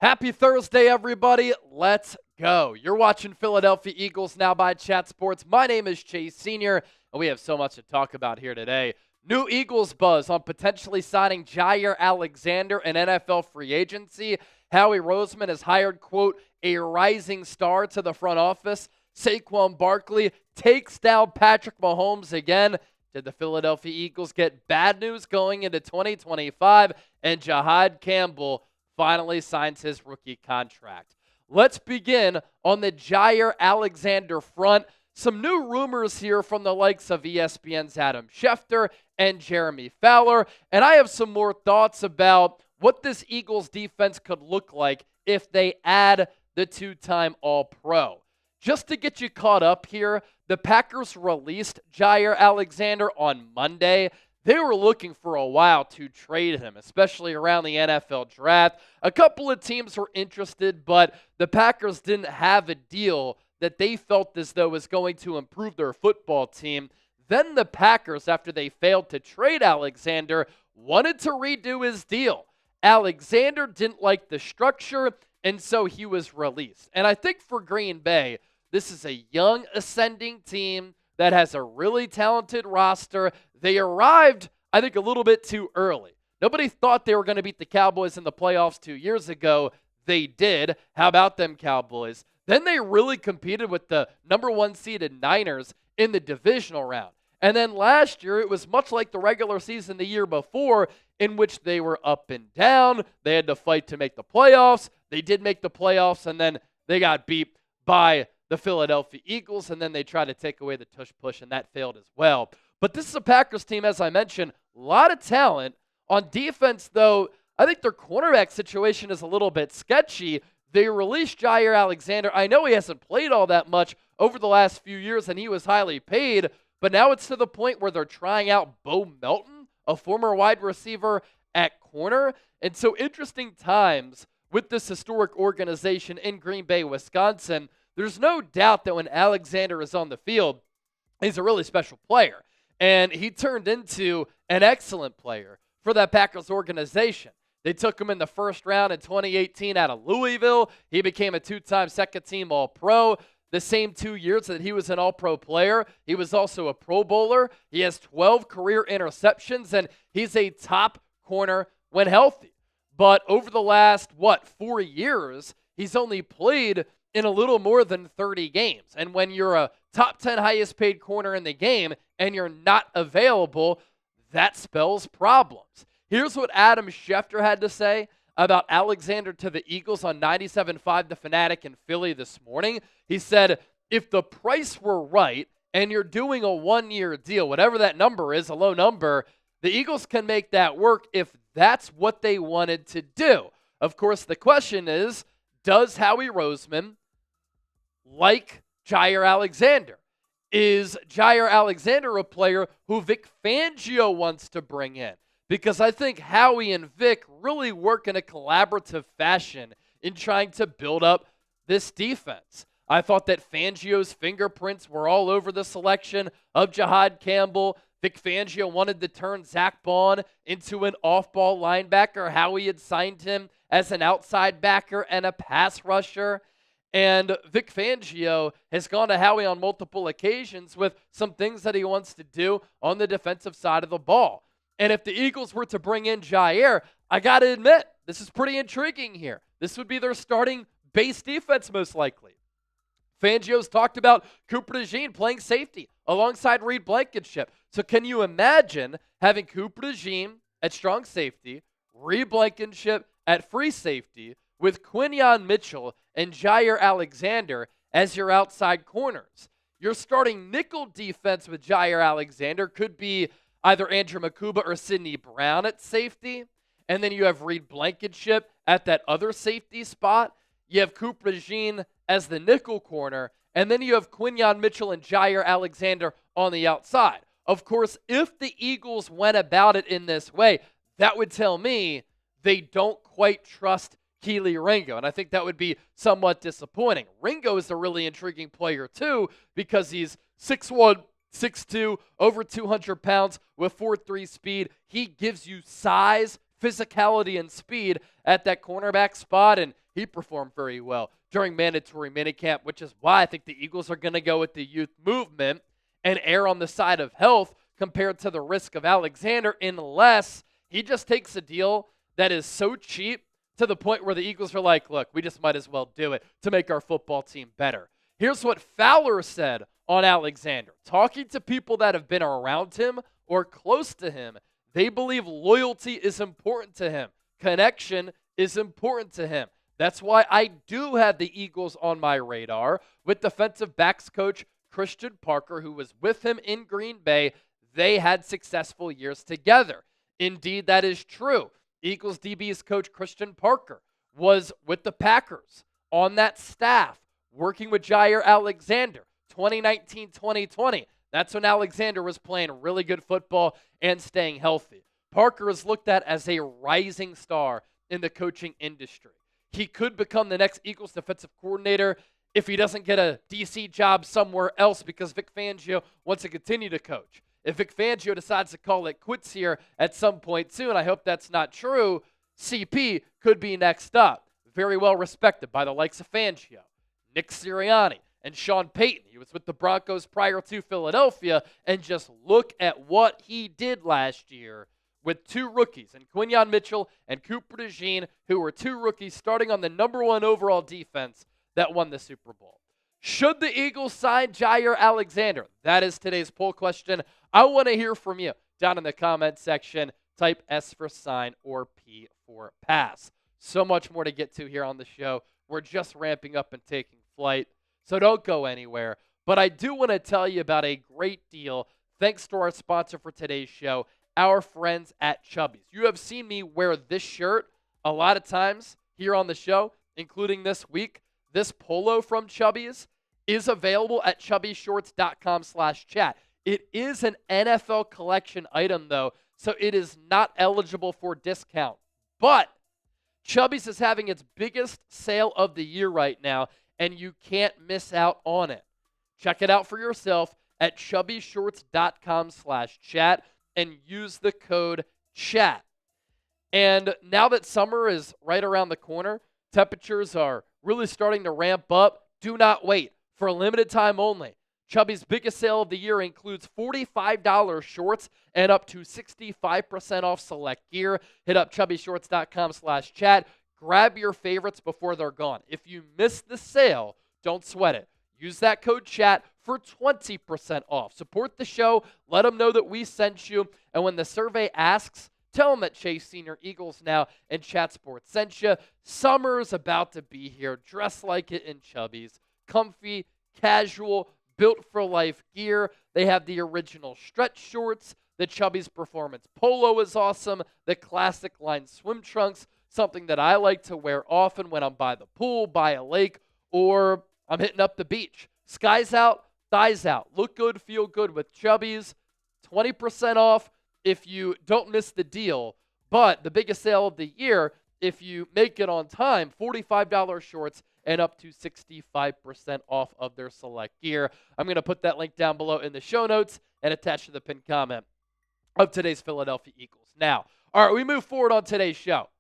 Happy Thursday, everybody. Let's go. You're watching Philadelphia Eagles Now by Chat Sports. My name is Chase Sr., and we have so much to talk about here today. New Eagles buzz on potentially signing Jaire Alexander in NFL free agency. Howie Roseman has hired, quote, a rising star to the front office. Saquon Barkley takes down Patrick Mahomes again. Did the Philadelphia Eagles get bad news going into 2025? And Jihaad Campbell finally signs his rookie contract. Let's begin on the Jaire Alexander front. Some new rumors here from the likes of ESPN's Adam Schefter and Jeremy Fowler, and I have some more thoughts about what this Eagles defense could look like if they add the two-time All-Pro. Just to get you caught up here, the Packers released Jaire Alexander on Monday. They were looking for a while to trade him, especially around the NFL draft. A couple of teams were interested, but the Packers didn't have a deal that they felt as though was going to improve their football team. Then the Packers, after they failed to trade Alexander, wanted to redo his deal. Alexander didn't like the structure, and so he was released. And I think for Green Bay, this is a young ascending team that has a really talented roster. They arrived, I think, a little bit too early. Nobody thought they were going to beat the Cowboys in the playoffs 2 years ago. They did. How about them Cowboys? Then they really competed with the number one seeded Niners in the divisional round. And then last year, it was much like the regular season the year before, in which they were up and down. They had to fight to make the playoffs. They did make the playoffs, and then they got beat by the Philadelphia Eagles, and then they tried to take away the tush push, and that failed as well. But this is a Packers team, as I mentioned, a lot of talent. On defense, though, I think their cornerback situation is a little bit sketchy. They released Jaire Alexander. I know he hasn't played all that much over the last few years, and he was highly paid, but now it's to the point where they're trying out Bo Melton, a former wide receiver, at corner. And so interesting times with this historic organization in Green Bay, Wisconsin. There's no doubt that when Alexander is on the field, he's a really special player. And he turned into an excellent player for that Packers organization. They took him in the first round in 2018 out of Louisville. He became a two-time second-team All-Pro. The same 2 years that he was an All-Pro player, he was also a Pro Bowler. He has 12 career interceptions, and he's a top corner when healthy. But over the last, 4 years, he's only played in a little more than 30 games. And when you're a top 10 highest paid corner in the game and you're not available, that spells problems. Here's what Adam Schefter had to say about Alexander to the Eagles on 97.5 The Fanatic in Philly this morning. He said, if the price were right and you're doing a one-year deal, whatever that number is, a low number, the Eagles can make that work if that's what they wanted to do. Of course, the question is, does Howie Roseman like Jaire Alexander? Is Jaire Alexander a player who Vic Fangio wants to bring in? Because I think Howie and Vic really work in a collaborative fashion in trying to build up this defense. I thought that Fangio's fingerprints were all over the selection of Jihaad Campbell. Vic Fangio wanted to turn Zach Bond into an off-ball linebacker. Howie had signed him as an outside backer and a pass rusher. And Vic Fangio has gone to Howie on multiple occasions with some things that he wants to do on the defensive side of the ball. And if the Eagles were to bring in Jaire, I got to admit, this is pretty intriguing here. This would be their starting base defense most likely. Fangio's talked about Cooper DeJean playing safety alongside Reed Blankenship. So can you imagine having Cooper DeJean at strong safety, Reed Blankenship at free safety, with Quinyon Mitchell and Jaire Alexander as your outside corners? Your starting nickel defense with Jaire Alexander could be either Andrew Makuba or Sidney Brown at safety. And then you have Reed Blankenship at that other safety spot. You have Cooper DeJean as the nickel corner. And then you have Quinyon Mitchell and Jaire Alexander on the outside. Of course, if the Eagles went about it in this way, that would tell me they don't quite trust Kelee Ringo, and I think that would be somewhat disappointing. Ringo is a really intriguing player, too, because he's 6'1", 6'2", over 200 pounds with 4.3 speed. He gives you size, physicality and speed at that cornerback spot, and he performed very well during mandatory minicamp, which is why I think the Eagles are going to go with the youth movement and err on the side of health compared to the risk of Alexander, unless he just takes a deal that is so cheap to the point where the Eagles are like, look, we just might as well do it to make our football team better. Here's what Fowler said on Alexander. Talking to people that have been around him or close to him, they believe loyalty is important to him. Connection is important to him. That's why I do have the Eagles on my radar with defensive backs coach Christian Parker, who was with him in Green Bay. They had successful years together. Indeed, that is true. Eagles DB's coach Christian Parker was with the Packers on that staff, working with Jaire Alexander, 2019-2020. That's when Alexander was playing really good football and staying healthy. Parker is looked at as a rising star in the coaching industry. He could become the next Eagles defensive coordinator if he doesn't get a DC job somewhere else because Vic Fangio wants to continue to coach. If Vic Fangio decides to call it quits here at some point soon, I hope that's not true, CP could be next up. Very well respected by the likes of Fangio, Nick Sirianni, and Sean Payton. He was with the Broncos prior to Philadelphia, and just look at what he did last year with two rookies, and Quinyon Mitchell and Cooper DeJean, who were two rookies starting on the #1 overall defense that won the Super Bowl. Should the Eagles sign Jaire Alexander? That is today's poll question. I want to hear from you down in the comment section. Type S for sign or P for pass. So much more to get to here on the show. We're just ramping up and taking flight, so don't go anywhere. But I do want to tell you about a great deal thanks to our sponsor for today's show, our friends at Chubby's. You have seen me wear this shirt a lot of times here on the show, including this week. This polo from Chubby's is available at chubbyshorts.com/chat. It is an NFL collection item, though, so it is not eligible for discount. But Chubby's is having its biggest sale of the year right now, and you can't miss out on it. Check it out for yourself at chubbyshorts.com/chat and use the code CHAT. And now that summer is right around the corner, temperatures are really starting to ramp up. Do not wait. For a limited time only, Chubby's biggest sale of the year includes $45 shorts and up to 65% off select gear. Hit up chubbyshorts.com/chat. Grab your favorites before they're gone. If you miss the sale, don't sweat it. Use that code CHAT for 20% off. Support the show. Let them know that we sent you. And when the survey asks, tell them that Chase Senior, Eagles Now, and Chat Sports sent you. Summer's about to be here. Dress like it in Chubby's. Comfy, casual, built-for-life gear. They have the original stretch shorts. The Chubby's Performance Polo is awesome. The classic line swim trunks, something that I like to wear often when I'm by the pool, by a lake, or I'm hitting up the beach. Skies out, thighs out. Look good, feel good with Chubby's. 20% off if you don't miss the deal. But the biggest sale of the year, if you make it on time, $45 shorts and up to 65% off of their select gear. I'm going to put that link down below in the show notes and attached to the pinned comment of today's Philadelphia Eagles. Now, all right, we move forward on today's show.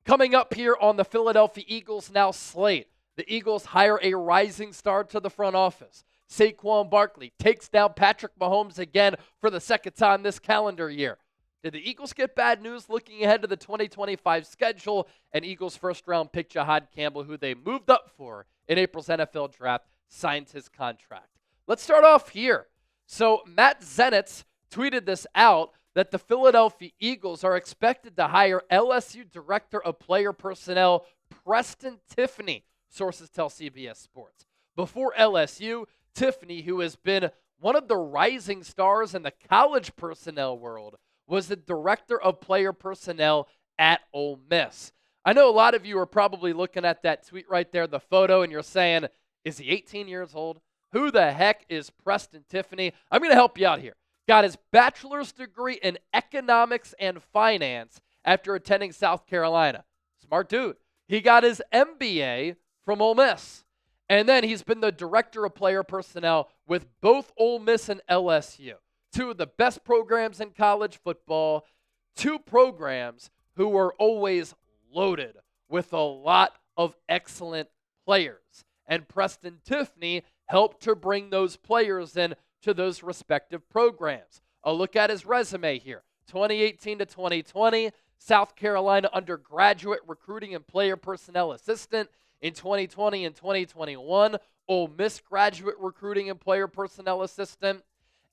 Coming up here on the Philadelphia Eagles Now slate, the Eagles hire a rising star to the front office. Saquon Barkley takes down Patrick Mahomes again for the second time this calendar year. Did the Eagles get bad news looking ahead to the 2025 schedule? And Eagles first-round pick Jihaad Campbell, who they moved up for in April's NFL draft, signs his contract. Let's start off here. So Matt Zenitz tweeted this out, that the Philadelphia Eagles are expected to hire LSU Director of Player Personnel Preston Tiffany, sources tell CBS Sports. Before LSU, Tiffany, who has been one of the rising stars in the college personnel world, was the Director of Player Personnel at Ole Miss. I know a lot of you are probably looking at that tweet right there, the photo, and you're saying, is he 18 years old? Who the heck is Preston Tiffany? I'm going to help you out here. Got his bachelor's degree in economics and finance after attending South Carolina. Smart dude. He got his MBA from Ole Miss. And then he's been the Director of Player Personnel with both Ole Miss and LSU. Two of the best programs in college football. Two programs who were always loaded with a lot of excellent players. And Preston Tiffany helped to bring those players in to those respective programs. A look at his resume here. 2018 to 2020, South Carolina undergraduate recruiting and player personnel assistant. In 2020 and 2021, Ole Miss graduate recruiting and player personnel assistant.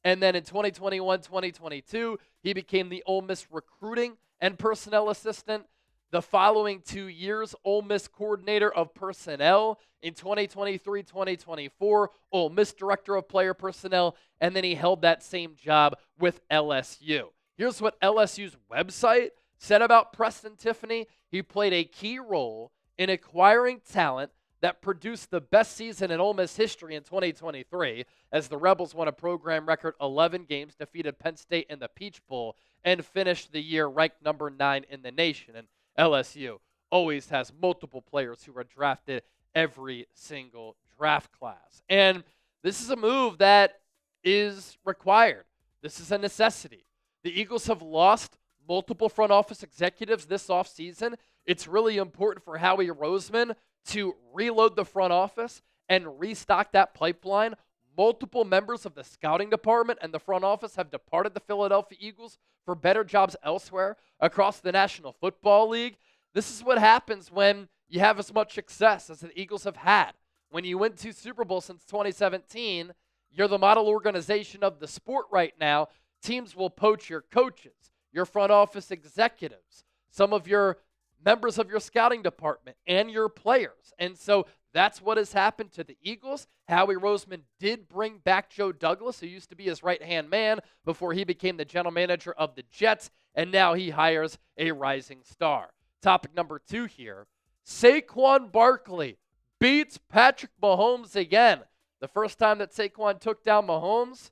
And then in 2021-2022, he became the Ole Miss recruiting and personnel assistant. The following 2 years, Ole Miss coordinator of personnel. In 2023-2024, Ole Miss director of player personnel. And then he held that same job with LSU. Here's what LSU's website said about Preston Tiffany. He played a key role in acquiring talent that produced the best season in Ole Miss history in 2023, as the Rebels won a program record 11 games, defeated Penn State in the Peach Bowl, and finished the year ranked number 9 in the nation. And LSU always has multiple players who are drafted every single draft class. And this is a move that is required. This is a necessity. The Eagles have lost multiple front office executives this offseason. It's really important for Howie Roseman to reload the front office and restock that pipeline. Multiple members of the scouting department and the front office have departed the Philadelphia Eagles for better jobs elsewhere across the National Football League. This is what happens when you have as much success as the Eagles have had. When you win 2 Super Bowls since 2017, you're the model organization of the sport right now. Teams will poach your coaches, your front office executives, some of your members of your scouting department, and your players. And so that's what has happened to the Eagles. Howie Roseman did bring back Joe Douglas, who used to be his right-hand man before he became the general manager of the Jets, and now he hires a rising star. Topic number 2 here. Saquon Barkley beats Patrick Mahomes again. The first time that Saquon took down Mahomes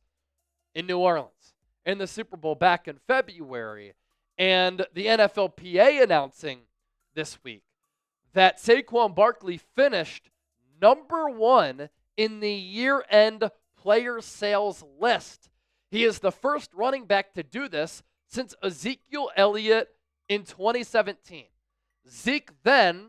in New Orleans in the Super Bowl back in February. And the NFLPA announcing this week that Saquon Barkley finished number 1 in the year-end player sales list. He is the first running back to do this since Ezekiel Elliott in 2017. Zeke then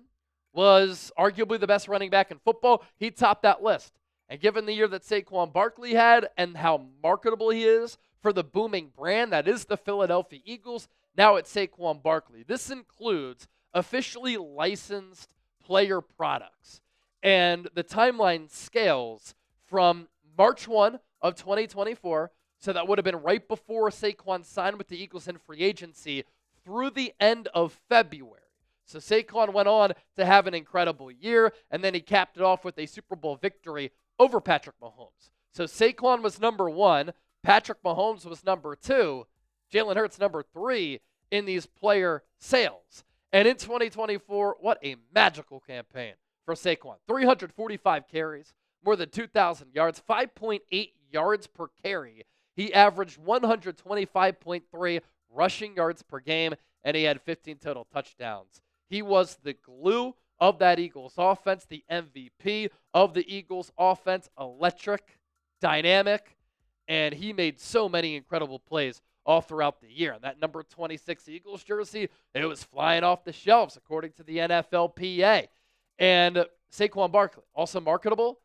was arguably the best running back in football. He topped that list. And given the year that Saquon Barkley had and how marketable he is for the booming brand that is the Philadelphia Eagles, now it's Saquon Barkley. This includes officially licensed player products. And the timeline scales from March 1 of 2024, so that would have been right before Saquon signed with the Eagles in free agency, through the end of February. So Saquon went on to have an incredible year, and then he capped it off with a Super Bowl victory over Patrick Mahomes. So Saquon was number 1, Patrick Mahomes was number 2, Jalen Hurts number 3 in these player sales. And in 2024, what a magical campaign for Saquon. 345 carries, more than 2,000 yards, 5.8 yards per carry. He averaged 125.3 rushing yards per game, and he had 15 total touchdowns. He was the glue of that Eagles offense, the MVP of the Eagles offense, electric, dynamic, and he made so many incredible plays all throughout the year. And that number 26 Eagles jersey, it was flying off the shelves, according to the NFLPA. And Saquon Barkley, also marketable,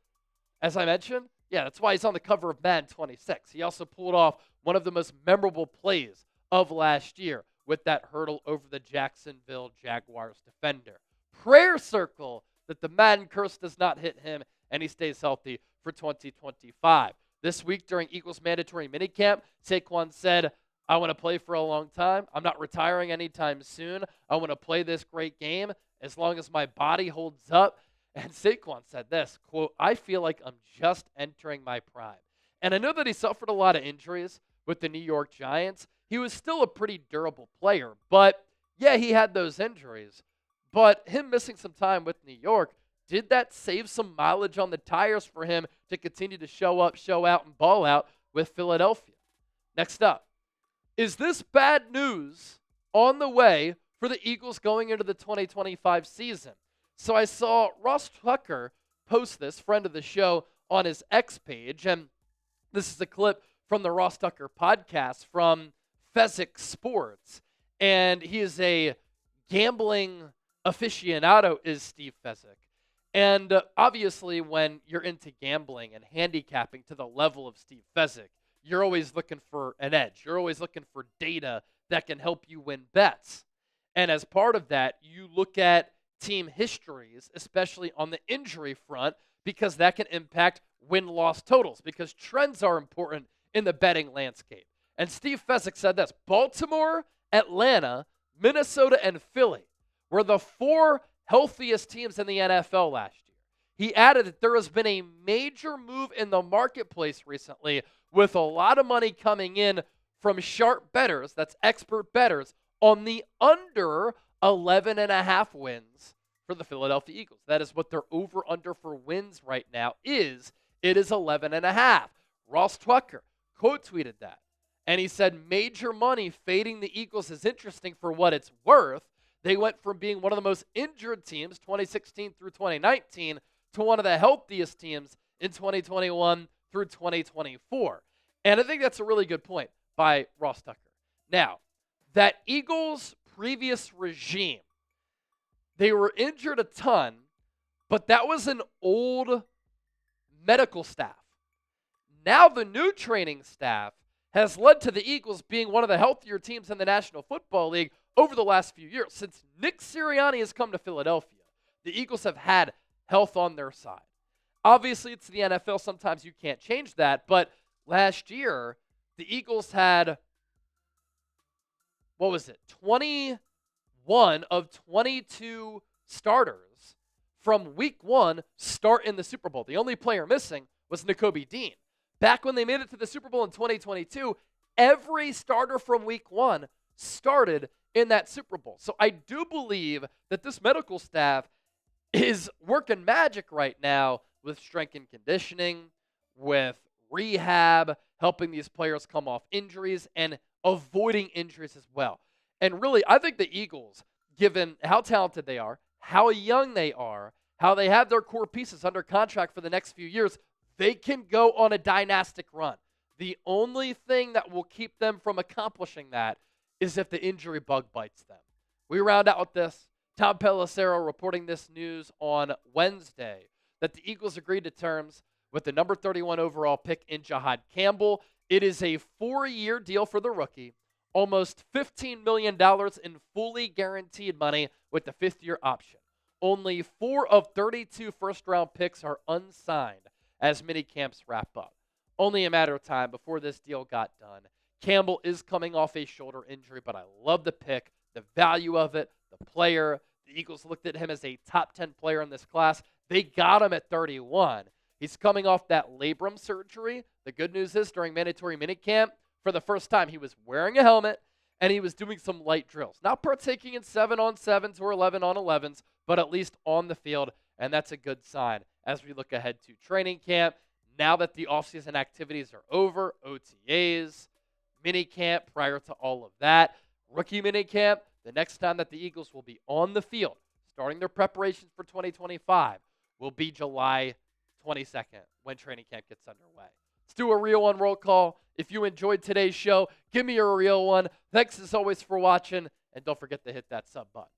as I mentioned. Yeah, that's why he's on the cover of Madden 26. He also pulled off one of the most memorable plays of last year with that hurdle over the Jacksonville Jaguars defender. Prayer circle that the Madden curse does not hit him and he stays healthy for 2025. This week during Eagles mandatory minicamp, Saquon said, I want to play for a long time. I'm not retiring anytime soon. I want to play this great game as long as my body holds up. And Saquon said this, quote, I feel like I'm just entering my prime. And I know that he suffered a lot of injuries with the New York Giants. He was still a pretty durable player. But, yeah, he had those injuries. But him missing some time with New York, did that save some mileage on the tires for him to continue to show up, show out, and ball out with Philadelphia? Next up, is this bad news on the way for the Eagles going into the 2025 season? So I saw Ross Tucker post this, friend of the show, on his X page. And this is a clip from the Ross Tucker podcast from Fezzik Sports. And he is a gambling aficionado is Steve Fezzik. And obviously, when you're into gambling and handicapping to the level of Steve Fezzik, you're always looking for an edge. You're always looking for data that can help you win bets. And as part of that, you look at team histories, especially on the injury front, because that can impact win-loss totals, because trends are important in the betting landscape. And Steve Fezzik said this: Baltimore, Atlanta, Minnesota, and Philly were the 4 healthiest teams in the NFL last year. He added that there has been a major move in the marketplace recently with a lot of money coming in from sharp bettors, that's expert bettors, on the under 11.5 wins for the Philadelphia Eagles. That is what their over-under for wins right now is. It is 11.5. Ross Tucker quote tweeted that. And he said, major money fading the Eagles is interesting for what it's worth. They went from being one of the most injured teams, 2016 through 2019, to one of the healthiest teams in 2021 through 2024. And I think that's a really good point by Ross Tucker. Now, that Eagles previous regime, they were injured a ton, but that was an old medical staff. Now the new training staff has led to the Eagles being one of the healthier teams in the National Football League over the last few years. Since Nick Sirianni has come to Philadelphia, the Eagles have had health on their side. Obviously, it's the NFL. Sometimes you can't change that. But last year, the Eagles had, 21 of 22 starters from week 1 start in the Super Bowl. The only player missing was Nakobe Dean. Back when they made it to the Super Bowl in 2022, every starter from week 1 started in that Super Bowl. So I do believe that this medical staff is working magic right now with strength and conditioning, with rehab, helping these players come off injuries and avoiding injuries as well. And really, I think the Eagles, given how talented they are, how young they are, how they have their core pieces under contract for the next few years, they can go on a dynastic run. The only thing that will keep them from accomplishing that is if the injury bug bites them. We round out with this. Tom Pelissero reporting this news on Wednesday that the Eagles agreed to terms with the number 31 overall pick in Jihaad Campbell. It is a 4-year deal for the rookie, almost $15 million in fully guaranteed money with the 5th-year option. Only 4 of 32 first-round picks are unsigned as mini camps wrap up. Only a matter of time before this deal got done. Campbell is coming off a shoulder injury, but I love the pick, the value of it, the player. The Eagles looked at him as a top 10 player in this class. They got him at 31. He's coming off that labrum surgery. The good news is during mandatory minicamp, for the first time, he was wearing a helmet and he was doing some light drills. Not partaking in 7-on-7s or 11-on-11s, but at least on the field, and that's a good sign as we look ahead to training camp. Now that the offseason activities are over, OTAs, minicamp prior to all of that, rookie minicamp, the next time that the Eagles will be on the field, starting their preparations for 2025, will be July 22nd when training camp gets underway. Let's do a real one roll call. If you enjoyed today's show, give me a real one. Thanks as always for watching, and don't forget to hit that sub button.